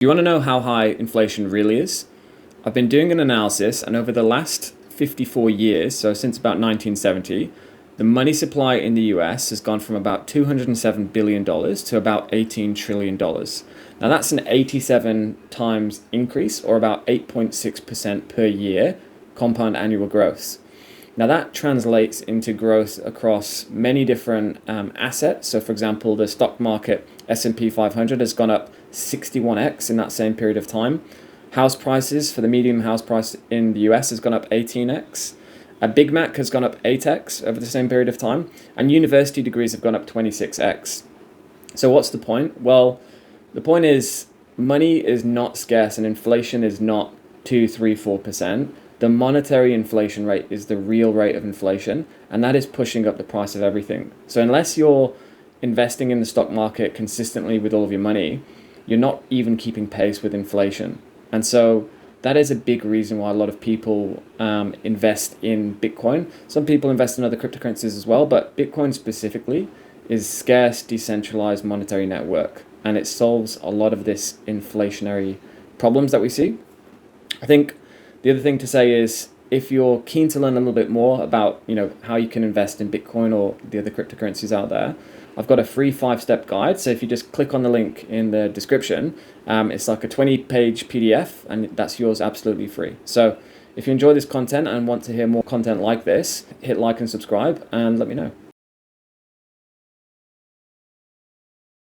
You want to know how high inflation really is? I've been doing an analysis, and over the last 54 years, so since about 1970, the money supply in the US has gone from about $207 billion to about $18 trillion. Now, that's an 87 times increase, or about 8.6% per year compound annual growth. Now, that translates into growth across many different assets. So, for example, the stock market S&P 500 has gone up 61x in that same period of time. House prices for the median house price in the US has gone up 18x. A Big Mac has gone up 8x over the same period of time. And university degrees have gone up 26x. So what's the point? Well, the point is money is not scarce and inflation is not 2, 3, 4%. The monetary inflation rate is the real rate of inflation, and that is pushing up the price of everything. So unless you're investing in the stock market consistently with all of your money, you're not even keeping pace with inflation. And so that is a big reason why a lot of people invest in Bitcoin. Some people invest in other cryptocurrencies as well, but Bitcoin specifically is scarce, decentralized monetary network, and it solves a lot of this inflationary problems that we see. I think the other thing to say is if you're keen to learn a little bit more about, how you can invest in Bitcoin or the other cryptocurrencies out there, I've got a free 5-step guide. So if you just click on the link in the description, it's like a 20-page PDF, and that's yours absolutely free. So if you enjoy this content and want to hear more content like this, hit like and subscribe and let me know.